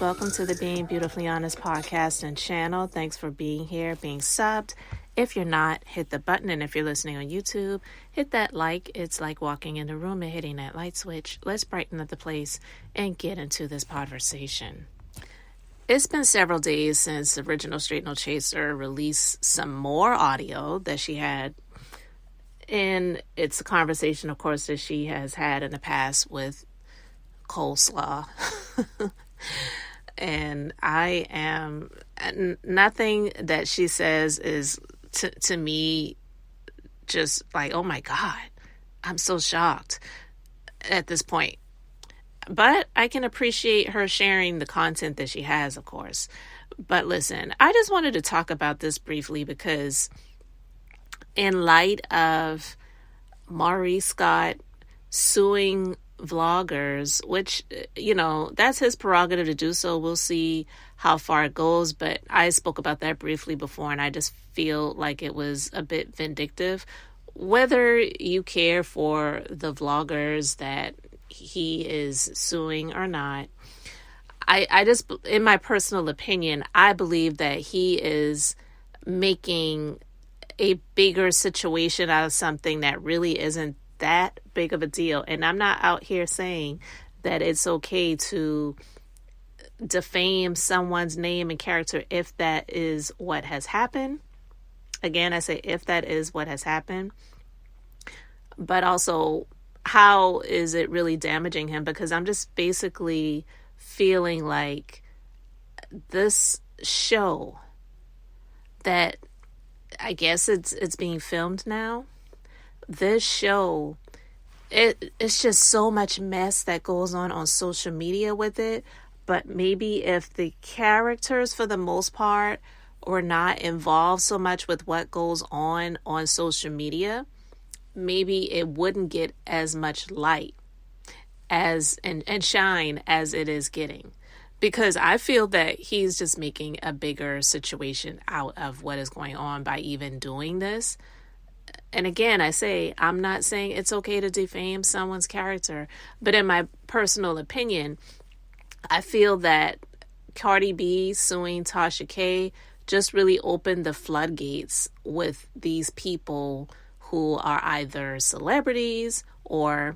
welcome to the Being Beautifully Honest podcast and channel. Thanks for being here, being subbed. If you're not, hit the button, and if you're listening on YouTube, hit that like. It's like walking in the room and hitting that light switch. Let's brighten up the place and get into this conversation. It's been several days since Original Straight No Chaser released some more audio that she had. And it's a conversation, of course, that she has had in the past with coleslaw. And I am, nothing that she says is to me just like, oh my God, I'm so shocked at this point. But I can appreciate her sharing the content that she has, of course. But listen, I just wanted to talk about this briefly because in light of Mauricescott suing vloggers, which, you know, that's his prerogative to do so. We'll see how far it goes. But I spoke about that briefly before, and I just feel like it was a bit vindictive. Whether you care for the vloggers that he is suing or not, I just, in my personal opinion, I believe that he is making a bigger situation out of something that really isn't that big of a deal. And I'm not out here saying that it's okay to defame someone's name and character if that is what has happened. Again, I say if that is what has happened. But also, how is it really damaging him? Because I'm just basically feeling like this show that I guess it's being filmed now. This show, it's just so much mess that goes on social media with it. But maybe if the characters, for the most part, were not involved so much with what goes on social media, maybe it wouldn't get as much light as and shine as it is getting. Because I feel that he's just making a bigger situation out of what is going on by even doing this. And again, I say, I'm not saying it's okay to defame someone's character, but in my personal opinion, I feel that Cardi B suing Tasha K just really opened the floodgates with these people who are either celebrities or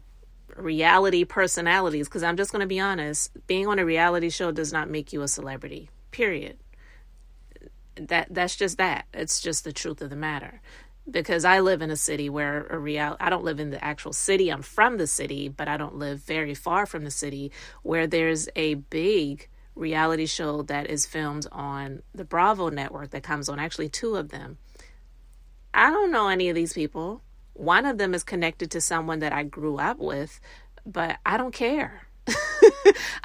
reality personalities. Because I'm just going to be honest, being on a reality show does not make you a celebrity, period. That's just that. It's just the truth of the matter. Because I live in a city where I don't live in the actual city. I'm from the city, but I don't live very far from the city, where there's a big reality show that is filmed on the Bravo network that comes on, actually 2 of them. I don't know any of these people. One of them is connected to someone that I grew up with, but I don't care.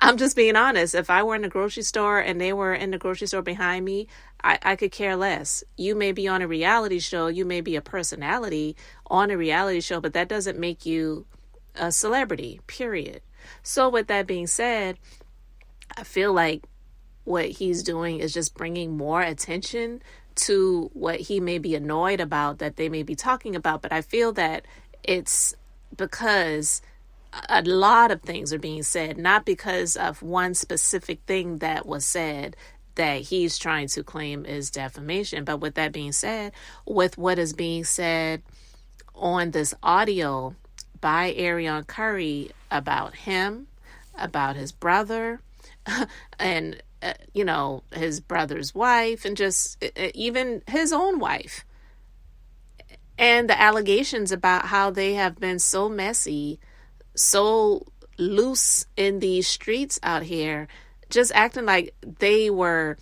I'm just being honest. If I were in the grocery store and they were in the grocery store behind me, I could care less. You may be on a reality show. You may be a personality on a reality show, but that doesn't make you a celebrity, period. So with that being said, I feel like what he's doing is just bringing more attention to what he may be annoyed about, that they may be talking about. But I feel that it's because a lot of things are being said, not because of one specific thing that was said that he's trying to claim is defamation. But with that being said, with what is being said on this audio by Arionne Curry about him, about his brother, and, his brother's wife, and just even his own wife, and the allegations about how they have been so messy, so loose in these streets out here, just acting like they were,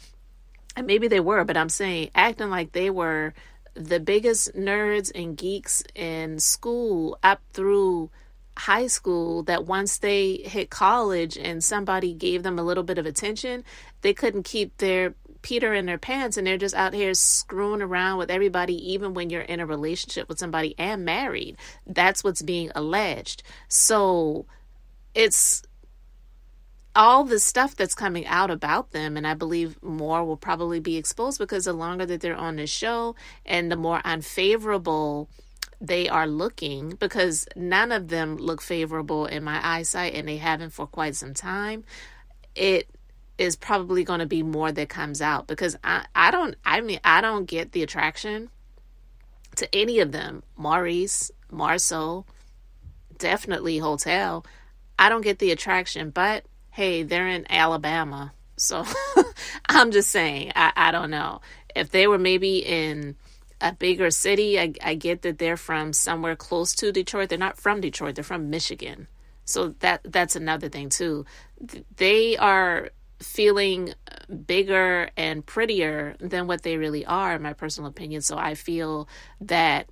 and maybe they were, but I'm saying acting like they were the biggest nerds and geeks in school up through high school, that once they hit college and somebody gave them a little bit of attention, they couldn't keep their Peter in their pants, and they're just out here screwing around with everybody, even when you're in a relationship with somebody and married. That's what's being alleged. So it's all the stuff that's coming out about them, and I believe more will probably be exposed, because the longer that they're on the show and the more unfavorable they are looking, because none of them look favorable in my eyesight, and they haven't for quite some time, it is probably going to be more that comes out, because I don't get the attraction to any of them. Maurice, Marceau, definitely Hotel. I don't get the attraction, but hey, they're in Alabama. So I'm just saying, I don't know. If they were maybe in a bigger city, I get that they're from somewhere close to Detroit. They're not from Detroit. They're from Michigan. So that's another thing too. They are feeling bigger and prettier than what they really are, in my personal opinion. So I feel that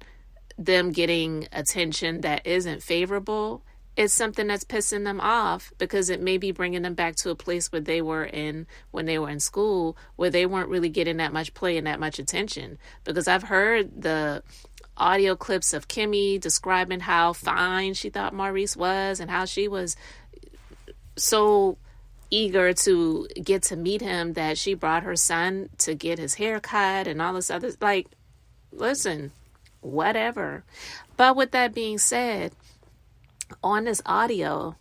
them getting attention that isn't favorable is something that's pissing them off, because it may be bringing them back to a place where they were in when they were in school, where they weren't really getting that much play and that much attention. Because I've heard the audio clips of Kimmy describing how fine she thought Maurice was and how she was so eager to get to meet him that she brought her son to get his hair cut and all this other, like, listen, whatever. But with that being said, on this audio,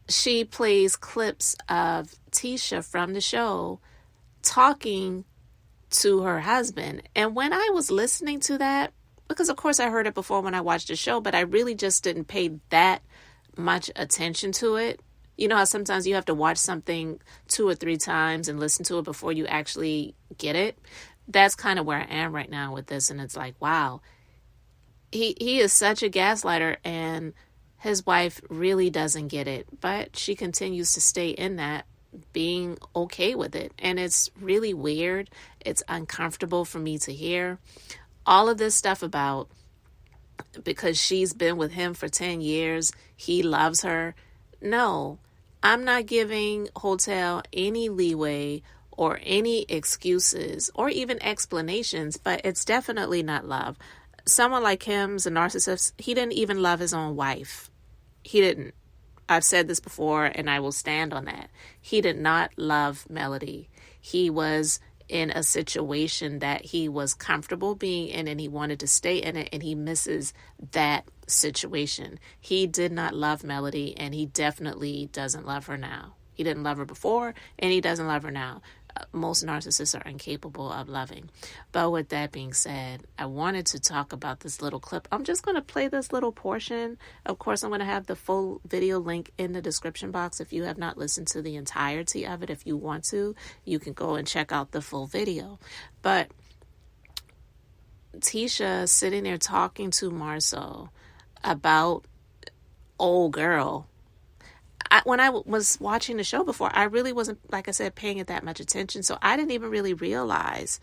she plays clips of Tisha from the show talking to her husband. And when I was listening to that, because of course I heard it before when I watched the show, but I really just didn't pay that much attention to it. You know how sometimes you have to watch something 2 or 3 times and listen to it before you actually get it? That's kind of where I am right now with this. And it's like, wow, he is such a gaslighter, and his wife really doesn't get it. But she continues to stay in that, being okay with it. And it's really weird. It's uncomfortable for me to hear. All of this stuff about, because she's been with him for 10 years, he loves her. No, I'm not giving Hotel any leeway or any excuses or even explanations, but it's definitely not love. Someone like him's a narcissist. He didn't even love his own wife. He didn't. I've said this before, and I will stand on that. He did not love Melody. He was in a situation that he was comfortable being in, and he wanted to stay in it, and he misses that situation. He did not love Melody, and he definitely doesn't love her now. He didn't love her before, and he doesn't love her now. Most narcissists are incapable of loving. But with that being said, I wanted to talk about this little clip. I'm just going to play this little portion. Of course, I'm going to have the full video link in the description box. If you have not listened to the entirety of it, if you want to, you can go and check out the full video. But Tisha sitting there talking to Marceau about old girl. When I was watching the show before, I really wasn't, like I said, paying it that much attention. So I didn't even really realize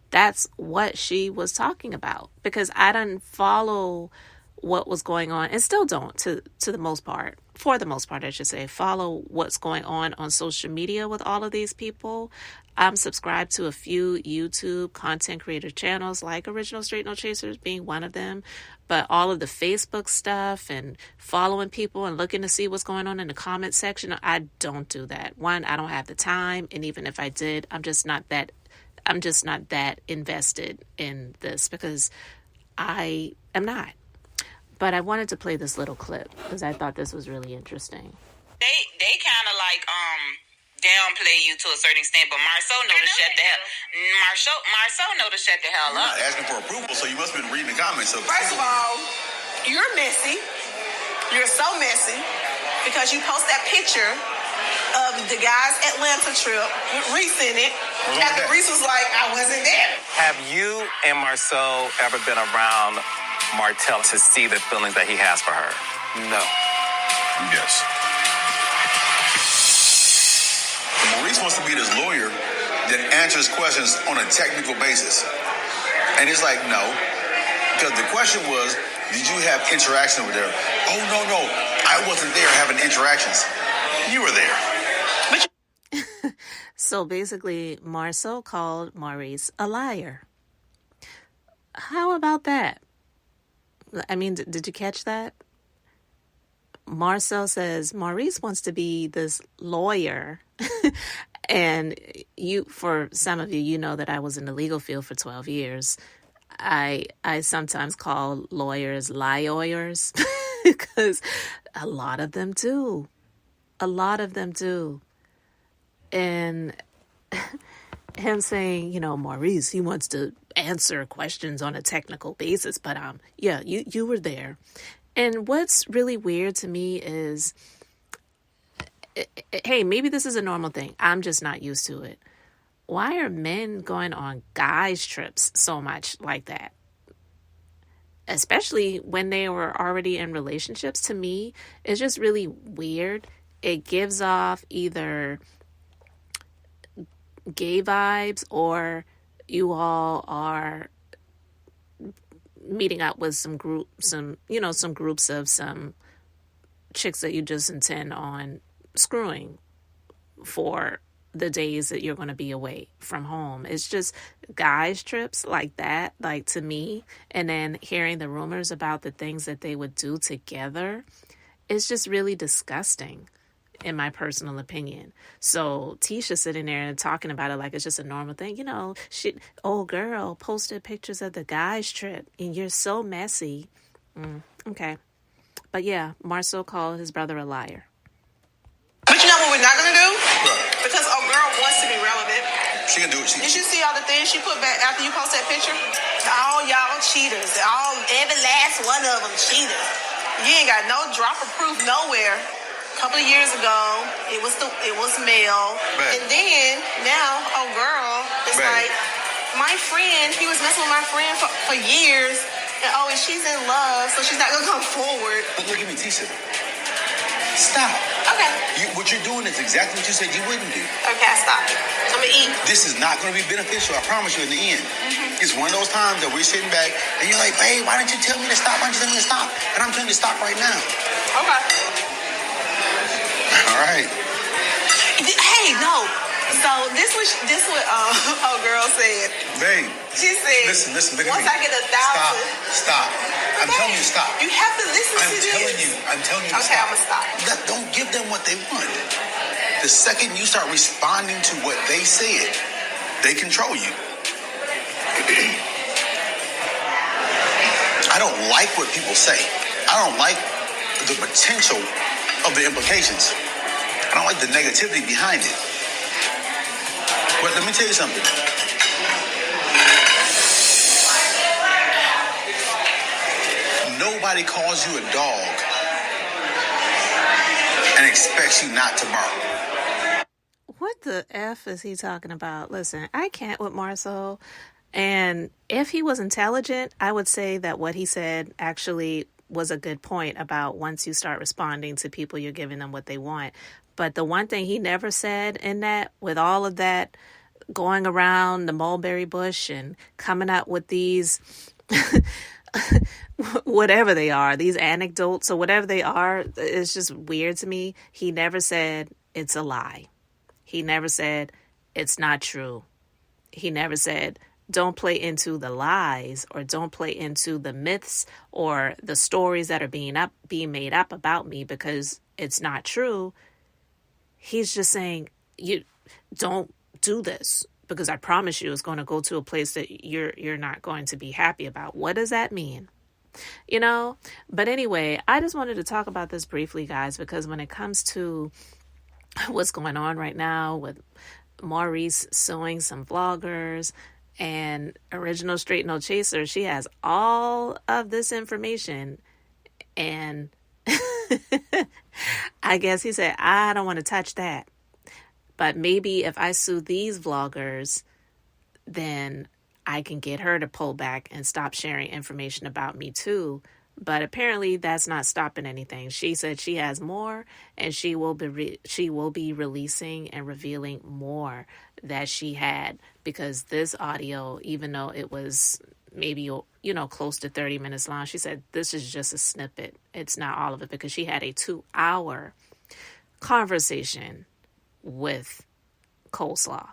that's what she was talking about, because I didn't follow what was going on, and still don't to the most part. For the most part, I should say, follow what's going on social media with all of these people. I'm subscribed to a few YouTube content creator channels, like Original Straight No Chasers being one of them. But all of the Facebook stuff and following people and looking to see what's going on in the comment section, I don't do that. One, I don't have the time. And even if I did, I'm just not that invested in this, because I am not. But I wanted to play this little clip because I thought this was really interesting. They kind of like downplay you to a certain extent, but Marceau know to shut the hell. Marceau know to shut the hell up. You're not asking for approval, so you must have been reading the comments. So first of all, you're messy. You're so messy because you post that picture of the guy's Atlanta trip with Reese in it. After Reese was like, I wasn't there. Have you and Marceau ever been around Martell to see the feelings that he has for her? No. Yes. Maurice wants to be this lawyer that answers questions on a technical basis. And it's like, no. Because the question was, did you have interaction with her? Oh, no. I wasn't there having interactions. You were there. So basically, Marceau called Maurice a liar. How about that? I mean, did you catch that? Marceau says Maurice wants to be this lawyer. And for some of you, you know that I was in the legal field for 12 years. I sometimes call lawyers lie-oyers because a lot of them do. And him saying, Maurice, he wants to answer questions on a technical basis, but yeah, you were there. And what's really weird to me is, hey, maybe this is a normal thing. I'm just not used to it. Why are men going on guys' trips so much like that? Especially when they were already in relationships. To me, it's just really weird. It gives off either gay vibes, or you all are meeting up with some groups of some chicks that you just intend on screwing for the days that you're going to be away from home. It's just guys' trips like that, like, to me. And then hearing the rumors about the things that they would do together, it's just really disgusting, in my personal opinion. So Tisha sitting there and talking about it like it's just a normal thing. Old girl posted pictures of the guys' trip and you're so messy. Okay. But yeah, Marceau called his brother a liar. But you know what we're not going to do? Right. Because old girl wants to be relevant. She can do it. Did you see all the things she put back after you post that picture? All y'all cheaters. Every last one of them cheaters. You ain't got no drop of proof nowhere. A couple of years ago, it was male. Right. And then, now, old girl, it's right. like, my friend, he was messing with my friend for years. And she's in love, so she's not going to come forward. But look at me, Tisha. Stop. Okay. What you're doing is exactly what you said you wouldn't do. Okay, I stop. I'm going to eat. This is not going to be beneficial, I promise you, in the end. It's one of those times that we're sitting back and you're like, hey, why didn't you tell me to stop? Why didn't you tell me to stop? And I'm telling you to stop right now. Okay. All right. Hey, no. So this what old girl said. Babe. She said, listen, look at once me. I get 1,000. Stop. I'm telling you to stop. You have to listen to this. I'm telling you to okay, stop. I'm going to stop. Don't give them what they want. The second you start responding to what they said, they control you. I don't like what people say. I don't like the potential of the implications. I don't like the negativity behind it. But let me tell you something. Nobody calls you a dog and expects you not to bark. What the F is he talking about? Listen, I can't with Marceau. And if he was intelligent, I would say that what he said actually was a good point about once you start responding to people, you're giving them what they want. But the one thing he never said in that, with all of that going around the mulberry bush and coming out with these, whatever they are, these anecdotes or whatever they are, it's just weird to me. He never said it's a lie. He never said it's not true. He never said don't play into the lies or don't play into the myths or the stories that are being made up about me because it's not true. He's just saying, you don't do this because I promise you it's going to go to a place that you're not going to be happy about. What does that mean? But anyway, I just wanted to talk about this briefly, guys, because when it comes to what's going on right now with Maurice suing some vloggers and Original Straight No Chaser, she has all of this information. And I guess he said, I don't want to touch that. But maybe if I sue these vloggers, then I can get her to pull back and stop sharing information about me too. But apparently that's not stopping anything. She said she has more, and she will be releasing and revealing more that she had, because this audio, even though it was maybe close to 30 minutes long, she said this is just a snippet. It's not all of it, because she had a 2-hour conversation with Coleslaw.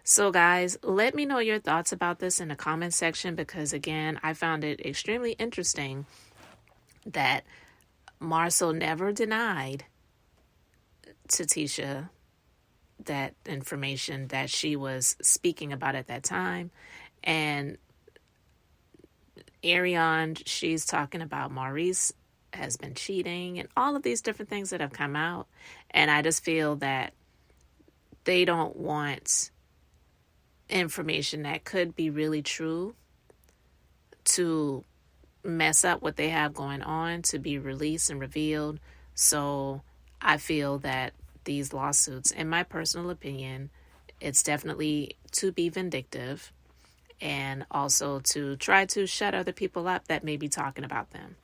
So guys, let me know your thoughts about this in the comment section, because again, I found it extremely interesting that Marceau never denied to Tisha that information that she was speaking about at that time. And Arionne, she's talking about Maurice has been cheating and all of these different things that have come out. And I just feel that they don't want information that could be really true to mess up what they have going on to be released and revealed. So I feel that these lawsuits, in my personal opinion, it's definitely to be vindictive and also to try to shut other people up that may be talking about them.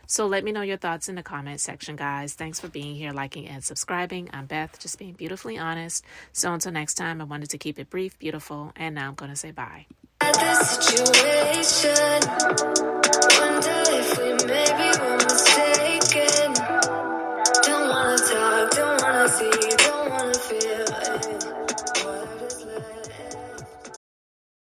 So let me know your thoughts in the comment section, guys. Thanks for being here, liking, and subscribing. I'm Beth, just being beautifully honest. So until next time, I wanted to keep it brief, beautiful, and now I'm going to say bye. Situation.